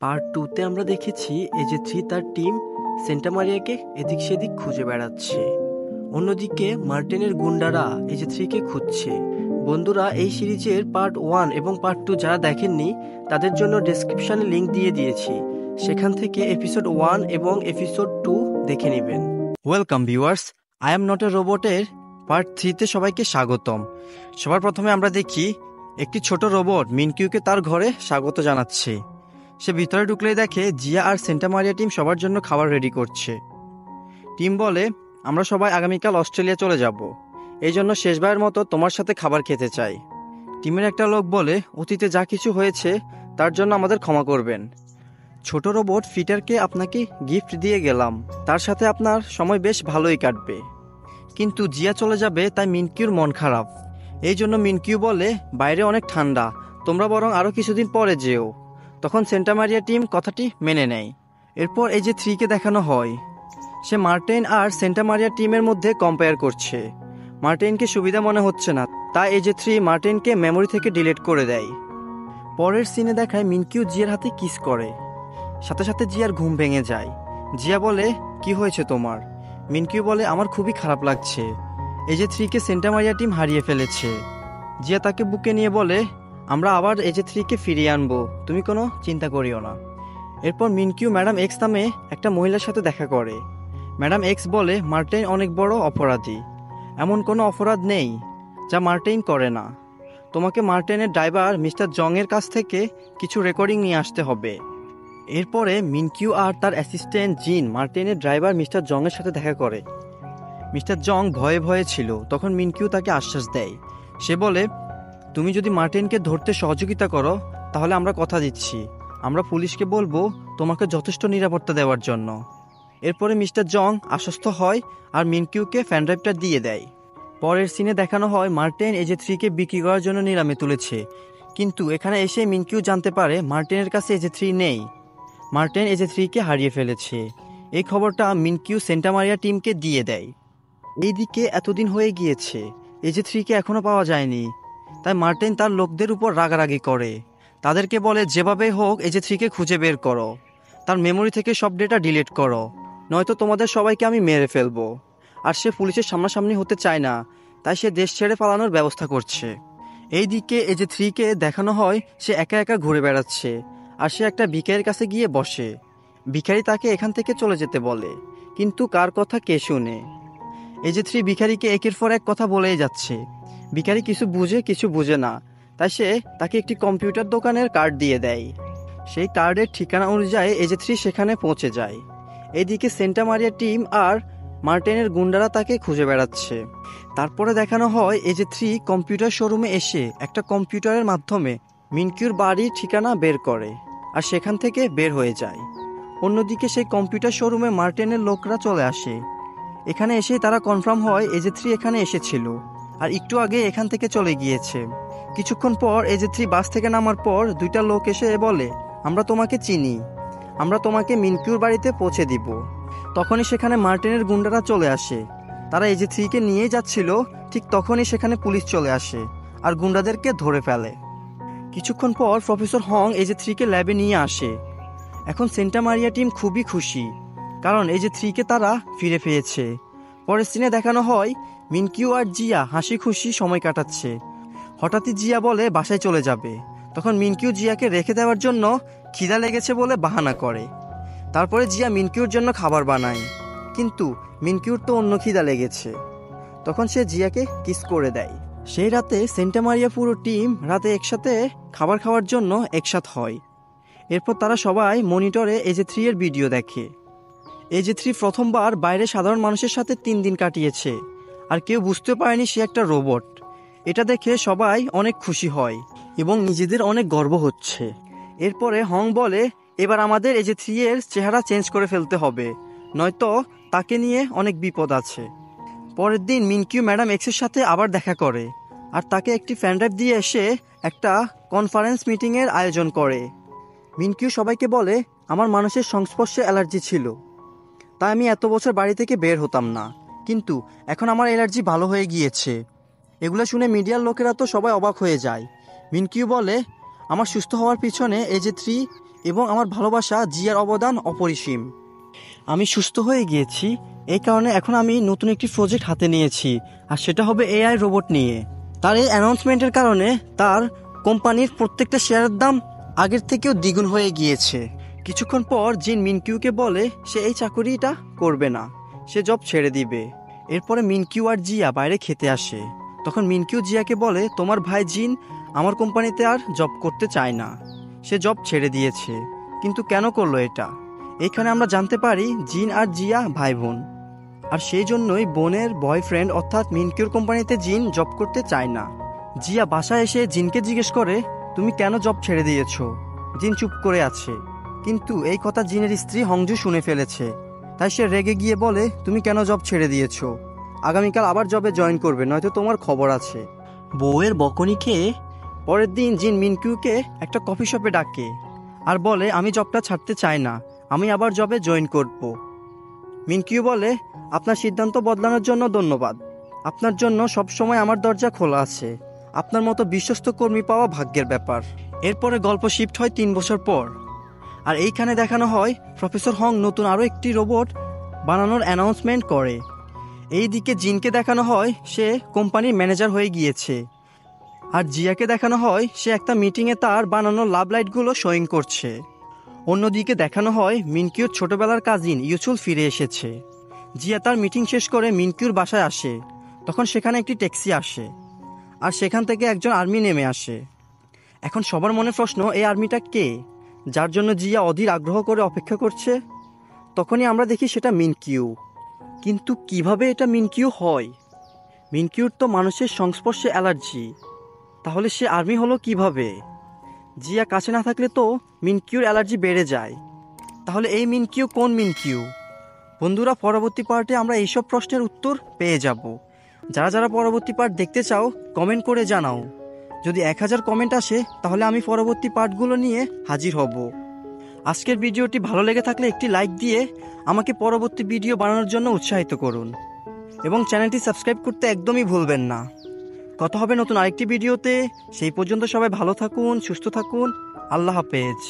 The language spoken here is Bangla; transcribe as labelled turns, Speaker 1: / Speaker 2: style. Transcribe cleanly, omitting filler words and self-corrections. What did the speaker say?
Speaker 1: পার্ট 2-তে আমরা দেখেছি এজে 3 তার টিম সেন্টা মারিয়াকে এদিক সেদিক খুঁজে বেড়াচ্ছে। অন্যদিকে মার্টিনের গুন্ডারা এজে 3-কে খুঁজছে। বন্ধুরা, এই সিরিজের পার্ট 1 এবং পার্ট 2 যারা দেখেননি তাদের জন্য ডেসক্রিপশনে লিংক দিয়ে দিয়েছি, সেখান থেকে এপিসোড 1 এবং এপিসোড 2 দেখে নেবেন। Welcome viewers, I am not a রোবটের পার্ট 3-তে সবাইকে স্বাগতম। সবার প্রথমে আমরা দেখি একটি ছোট রোবট মিনকিউকে তার ঘরে স্বাগত জানাচ্ছে। সে ভিতরে ঢুকলেই দেখে জিয়া আর সেন্টা মারিয়া টিম সবার জন্য খাবার রেডি করছে। টিম বলে, আমরা সবাই আগামীকাল অস্ট্রেলিয়া চলে যাব, এই জন্য শেষবারের মতো তোমার সাথে খাবার খেতে চাই। টিমের একটা লোক বলে, অতীতে যা কিছু হয়েছে তার জন্য আমাদের ক্ষমা করবেন। ছোট রোবট ফিটারকে আপনাকে গিফট দিয়ে গেলাম, তার সাথে আপনার সময় বেশ ভালোই কাটবে। কিন্তু জিয়া চলে যাবে তাই মিনকিউর মন খারাপ। এই জন্য মিনকিউ বলে, বাইরে অনেক ঠান্ডা, তোমরা বরং আরও কিছুদিন পরে যেও। তখন সেন্টা মারিয়া টিম কথাটি মেনে নেয়। এরপর এজে 3-কে দেখানো হয় সে মার্টিন আর সেন্টা মারিয়া টিমের মধ্যে কম্পেয়ার করছে। মার্টিনকে সুবিধা মনে হচ্ছে না, তাই এজে 3 মার্টিনকে মেমোরি থেকে ডিলিট করে দেয়। পরের সিনে দেখায় মিনকিউ জিয়ার হাতে কিস করে, সাথে সাথে জিয়ার ঘুম ভেঙে যায়। জিয়া বলে, কি হয়েছে তোমার? মিনকিউ বলে, আমার খুবই খারাপ লাগছে, এজে 3-কে সেন্টা মারিয়া টিম হারিয়ে ফেলেছে। জিয়া তাকে বুকে নিয়ে বলে, আমরা আবার এজে 3-কে ফিরিয়ে আনবো, তুমি কোনো চিন্তা করিও না। এরপর মিনকিউ ম্যাডাম এক্স নামে একটা মহিলার সাথে দেখা করে। ম্যাডাম এক্স বলে, মার্টিন অনেক বড় অপরাধী, এমন কোনো অপরাধ নেই যা মার্টিন করে না। তোমাকে মার্টিনের ড্রাইভার মিস্টার জংয়ের কাছ থেকে কিছু রেকর্ডিং নিয়ে আসতে হবে। এরপরে মিনকিউ আর তার অ্যাসিস্ট্যান্ট জিন মার্টিনের ড্রাইভার মিস্টার জংয়ের সাথে দেখা করে। মিস্টার জং ভয়ে ভয়ে ছিল, তখন মিনকিউ তাকে আশ্বাস দেয়। সে বলে, তুমি যদি মার্টিনকে ধরতে সহযোগিতা করো তাহলে আমরা কথা দিচ্ছি, আমরা পুলিশকে বলবো তোমাকে যথেষ্ট নিরাপত্তা দেওয়ার জন্য। এরপরে মিস্টার জং আশ্বস্ত হয় আর মিনকিউকে ফ্যানড্রাইভটা দিয়ে দেয়। পরের সিনে দেখানো হয় মার্টিন এজে 3-কে বিক্রি করার জন্য নিলামে তুলেছে, কিন্তু এখানে এসে মিনকিউ জানতে পারে মার্টিনের কাছে এজে 3 নেই। মার্টিন এজে 3-কে হারিয়ে ফেলেছে। এই খবরটা মিনকিউ সেন্টা মারিয়া টিমকে দিয়ে দেয়। এইদিকে এতদিন হয়ে গিয়েছে, এজে 3-কে এখনও পাওয়া যায়নি, তাই মার্টিন তার লোকদের উপর রাগারাগি করে। তাদেরকে বলে, যেভাবেই হোক এজে 3-কে খুঁজে বের করো, তার মেমোরি থেকে সব ডেটা ডিলিট করো, নয়তো তোমাদের সবাইকে আমি মেরে ফেলবো। আর সে পুলিশের সামনাসামনি হতে চায় না, তাই সে দেশ ছেড়ে পালানোর ব্যবস্থা করছে। এইদিকে এজে 3-কে দেখানো হয় সে একা একা ঘুরে বেড়াচ্ছে, আর সে একটা ভিখারির কাছে গিয়ে বসে। ভিখারি তাকে এখান থেকে চলে যেতে বলে, কিন্তু কার কথা কে শুনে। এজে 3 ভিখারিকে একের পর এক কথা বলেই যাচ্ছে। ভিখারি কিছু বুঝে কিছু বুঝে না, তাই সে তাকে একটি কম্পিউটার দোকানের কার্ড দিয়ে দেয়। সেই কার্ডের ঠিকানা অনুযায়ী এজে 3 সেখানে পৌঁছে যায়। এদিকে সেন্টা মারিয়া টিম আর মার্টিনের গুন্ডারা তাকে খুঁজে বেড়াচ্ছে। তারপরে দেখানো হয় এজে 3 কম্পিউটার শোরুমে এসে একটা কম্পিউটারের মাধ্যমে মিনকিউর বাড়ির ঠিকানা বের করে আর সেখান থেকে বের হয়ে যায়। অন্যদিকে সেই কম্পিউটার শোরুমে মার্টিনের লোকরা চলে আসে। এখানে এসে তারা কনফার্ম হয় এজে 3 এখানে এসেছিল আর একটু আগে এখান থেকে চলে গিয়েছে। কিছুক্ষণ পর এজে 3 বাস থেকে নামার পর দুইটা লোক এসে বলে, আমরা তোমাকে চিনি, আমরা তোমাকে মিনকিউর বাড়িতে পৌঁছে দিব। তখনই সেখানে মার্টিনের গুন্ডারা চলে আসে। তারা এজে 3-কে নিয়ে যাচ্ছিল, ঠিক তখনই সেখানে পুলিশ চলে আসে আর গুন্ডাদেরকে ধরে ফেলে। কিছুক্ষণ পর প্রফেসর হং এজে 3-কে ল্যাবে নিয়ে আসে। এখন সেন্টা মারিয়া টিম খুবই খুশি, কারণ এজে 3-কে তারা ফিরে পেয়েছে। পরের সিনে দেখানো হয় মিনকিউ আর জিয়া হাসি খুশি সময় কাটাচ্ছে। হঠাৎই জিয়া বলে বাসায় চলে যাবে। তখন মিনকিউ জিয়াকে রেখে দেওয়ার জন্য খিদা লেগেছে বলে বাহানা করে। তারপরে জিয়া মিনকিউর জন্য খাবার বানায়, কিন্তু মিনকিউর তো অন্য খিদা লেগেছে। তখন সে জিয়াকে কিস করে দেয়। সেই রাতে সেন্টা মারিয়া পুরো টিম রাতে একসাথে খাবার খাওয়ার জন্য একসাথ হয়। এরপর তারা সবাই মনিটরে এজে 3-এর ভিডিও দেখে। এজে 3 প্রথমবার বাইরে সাধারণ মানুষের সাথে 3 দিন কাটিয়েছে, আর কেউ বুঝতে পারেনি সে একটা রোবট। এটা দেখে সবাই অনেক খুশি হয় এবং নিজেদের অনেক গর্ব হচ্ছে। এরপরে হং বলে, এবার আমাদের এজে 3-এর চেহারা চেঞ্জ করে ফেলতে হবে, নয়তো তাকে নিয়ে অনেক বিপদ আছে। পরের দিন মিনকিউ ম্যাডাম এক্সের সাথে আবার দেখা করে আর তাকে একটি ফ্যানড্রাইভ দিয়ে এসে একটা কনফারেন্স মিটিংয়ের আয়োজন করে। মিনকিউ সবাইকে বলে, আমার মানুষের সংস্পর্শে অ্যালার্জি ছিল, তাই আমি এত বছর বাড়ি থেকে বের হতাম না, কিন্তু এখন আমার অ্যালার্জি ভালো হয়ে গিয়েছে। এগুলো শুনে মিডিয়ার লোকেরা তো সবাই অবাক হয়ে যায়। মিনকিউ বলে, আমার সুস্থ হওয়ার পিছনে এজে 3 এবং আমার ভালোবাসা জিয়ার অবদান অপরিসীম। আমি সুস্থ হয়ে গিয়েছি, এই কারণে এখন আমি নতুন একটি প্রজেক্ট হাতে নিয়েছি, আর সেটা হবে এআই রোবট নিয়ে। তার এই অ্যানাউন্সমেন্টের কারণে তার কোম্পানির প্রত্যেকটা শেয়ারের দাম আগের থেকেও দ্বিগুণ হয়ে গিয়েছে। কিছুক্ষণ পর জিন মিনকিউকে বলে সে এই চাকরিটা করবে না, সে জব ছেড়ে দিবে। এরপরে মিনকিউ আর জিয়া বাইরে খেতে আসে। তখন মিনকিউ জিয়াকে বলে, তোমার ভাই জিন আমার কোম্পানিতে আর জব করতে চায় না, সে জব ছেড়ে দিয়েছে। কিন্তু কেন করলো এটা? এখানে আমরা জানতে পারি জিন আর জিয়া ভাই বোন, আর সেই জন্যই বোনের বয়ফ্রেন্ড অর্থাৎ মিনকিউর কোম্পানিতে জিন জব করতে চায় না। জিয়া বাসায় এসে জিনকে জিজ্ঞেস করে, তুমি কেন জব ছেড়ে দিয়েছো? জিন চুপ করে আছে, কিন্তু এই কথা জিনের স্ত্রী হংজু শুনে ফেলেছে। তাই সে রেগে গিয়ে বলে, তুমি কেন জব ছেড়ে দিয়েছো? আগামীকাল আবার জবে জয়েন করবে, নয়তো তোমার খবর আছে। বউয়ের বকনি খেয়ে পরের দিন জিন মিনকিউকে একটা কফি শপে ডাকে আর বলে, আমি জবটা ছাড়তে চাই না, আমি আবার জবে জয়েন করব। মিনকিউ বলে, আপনার সিদ্ধান্ত বদলানোর জন্য ধন্যবাদ, আপনার জন্য সবসময় আমার দরজা খোলা আছে, আপনার মতো বিশ্বস্ত কর্মী পাওয়া ভাগ্যের ব্যাপার। এরপরে গল্প শিফট হয় 3 বছর পর, আর এইখানে দেখানো হয় প্রফেসর হং নতুন আরও একটি রোবট বানানোর অ্যানাউন্সমেন্ট করে। এইদিকে জিনকে দেখানো হয় সে কোম্পানির ম্যানেজার হয়ে গিয়েছে, আর জিয়াকে দেখানো হয় সে একটা মিটিংয়ে তার বানানো লাভ লাইটগুলো শোয়িং করছে। অন্যদিকে দেখানো হয় মিনকিউর ছোটবেলার কাজিন ইউচুল ফিরে এসেছে। জিয়া তার মিটিং শেষ করে মিনকিউর বাসায় আসে, তখন সেখানে একটি ট্যাক্সি আসে, আর সেখান থেকে একজন আর্মি নেমে আসে। এখন সবার মনে প্রশ্ন, এই আর্মিটা কে, যার জন্য জিয়া অধীর আগ্রহ করে অপেক্ষা করছে? তখনই আমরা দেখি সেটা মিনকিউ। কিন্তু কিভাবে এটা মিনকিউ হয়? মিনকিউর তো মানুষের সংস্পর্শে অ্যালার্জি, তাহলে সে আর্মি হলো কিভাবে? জিয়া কাছে না থাকলে তো মিনকিউর অ্যালার্জি বেড়ে যায়, তাহলে এই মিনকিউ কোন মিনকিউ? বন্ধুরা, পরবর্তী পার্টে আমরা এইসব প্রশ্নের উত্তর পেয়ে যাব। যারা যারা পরবর্তী পার্ট দেখতে চাও কমেন্ট করে জানাও। যদি 1000 কমেন্ট আসে তাহলে আমি পরবর্তী পার্টগুলো নিয়ে হাজির হব। আজকের ভিডিওটি ভালো লেগে থাকলে একটি লাইক দিয়ে আমাকে পরবর্তী ভিডিও বানানোর জন্য উৎসাহিত করুন, এবং চ্যানেলটি সাবস্ক্রাইব করতে একদমই ভুলবেন না। কথা হবে নতুন আরেকটি ভিডিওতে, সেই পর্যন্ত সবাই ভালো থাকুন, সুস্থ থাকুন, আল্লাহ হাফেজ।